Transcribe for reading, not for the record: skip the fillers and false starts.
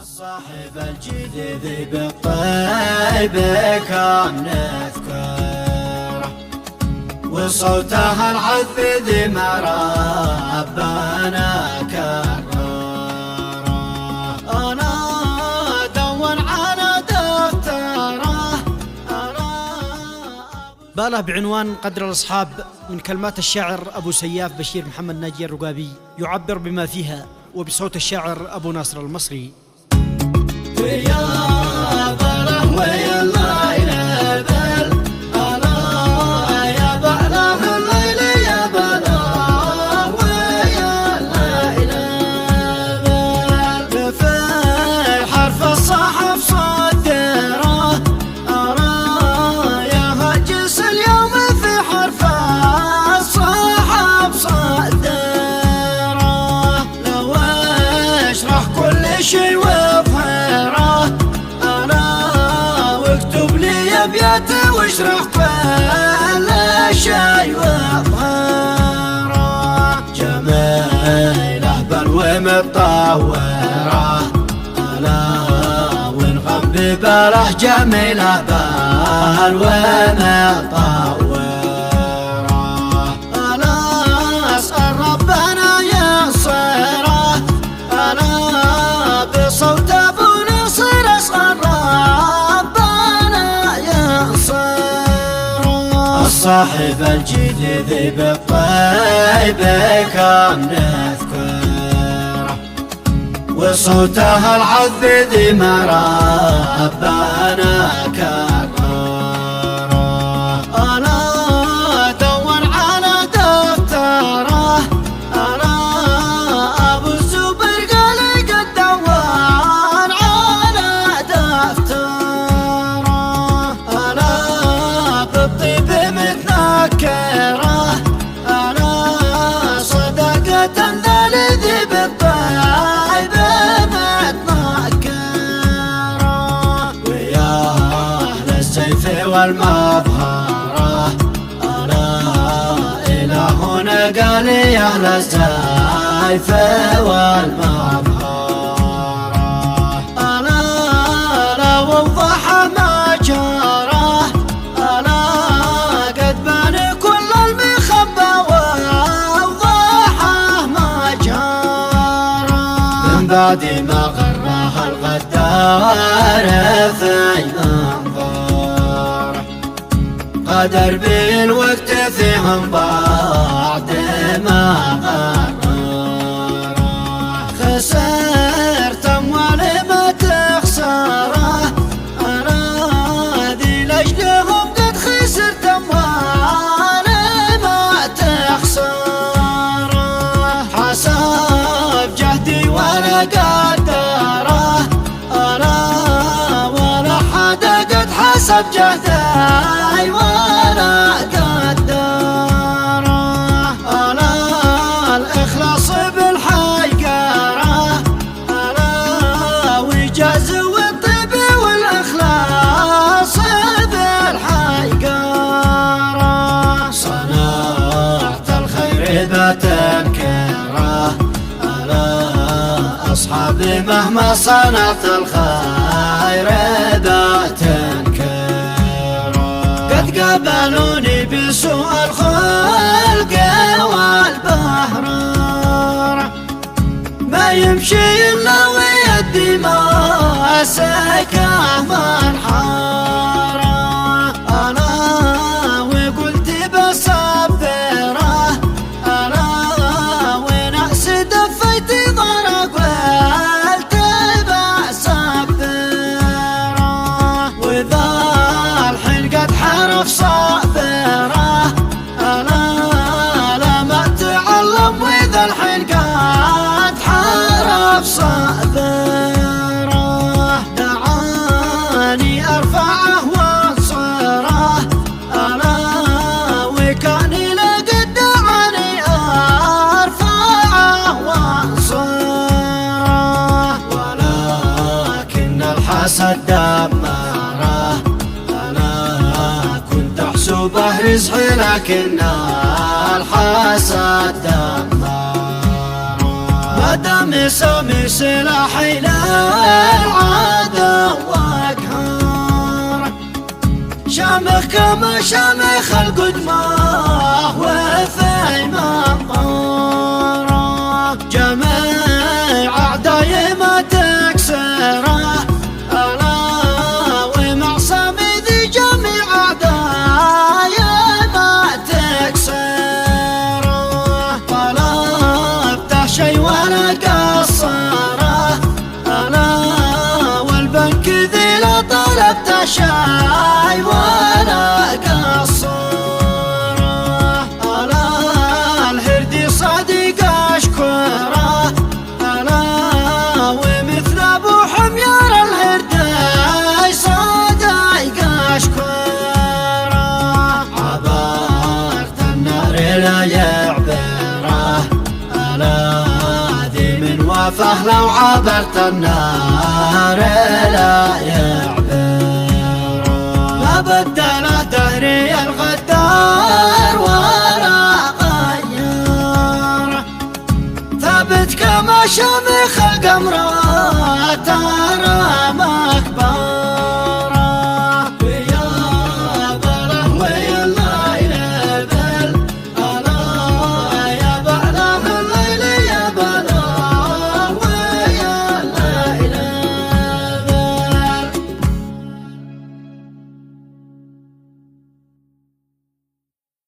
صاحب الجديد بالطيب كم نذكره، وصوتها العذب ما ربنا كرره. أنا دون على دفتره باله بعنوان قدر الأصحاب، من كلمات الشاعر أبو سياف بشير محمد ناجي الرقابي، يعبر بما فيها وبصوت الشاعر أبو ناصر المصري. ويا بله ويا الليل بل أنا يا بله الليل يا بله ويا الليل بل في حرف الصحف صدره أرى يا هجس اليوم في حرف الصحف صدره. لو اشرح كل شيء أبياتي واشرح كل شيء واظهره. جميله بل ومطوره ألا ونغم بباله. جميله بل ومطوره ألا أسأل ربنا ينصره. ألا بصوت أبو نصر أسأل صاحب الجديد بالطيب كم نذكره، وصوتها العذب ما ربنا كرره. أنا دون على دفتره أنا أبو الزبير قال قد دون على دفتره. أنا بالطيب متنكره أنا صدقة ذلذي بالطيب متنكره. ويا أهل السيف والمظهره أنا إلهنا قال يا أهل السيف والمظهره. أنا لو وضح ما جره أنا قد بان كل المخبى ووضحه ما جره. من بعد ما غرها الغدار في منظره قدر بالوقت فيهم بعد ما غرره. خسرت أموالي ما تخسره أنا ذي لأجلهم قد خسرت أموالي ما تخسره. حسب جهدي ولا قدره أنا ولا حدا قد حسب جهدي ولا قدره. أنا الإخلاص بالحيقره أنا وجاز والطيب والإخلاص بالحيقره. صنعت الخير بتنكره أنا أصحابي مهما صنعت الخير بتنكره. قد قابلوني بسوء الخلق والبهرار ما يمشي إلا ويدي ماسكه منحاره. أنا وقلت بصبره أنا ونأس دفيت ضرق قلت بصبره. وذا الحين قد حرف صابره أنا لما تعلم. وذا الحين قد حرف صابره دعاني أرفعه وانصره أنا وكان لقد دعاني أرفعه وانصره. ولكن الحسد دمره أنا كنت أحسبه رزقي لكن الحسد دمره. ما دام سامي سلاحي للعدو واقهره، شامخ كما شامخ القدمه وفي منظره، جميع اعداي ما تكسره، انا ومعصمي ذي جميع اعداي ما تكسره، طلبته شي ولا قصره، انا والبنك ذي لا طلبته شي ولا قصره، انا الهردي صديق اشكره، انا ومثل ابو حمير الهردي صديق اشكره، عبرت النار لا يعبره، انا ذي من وفاه لو عبرت النار لا يعبره، لا بدله دهري الغدار ولا غيره، ثابت كما شامخ القمرة ترى مكبره.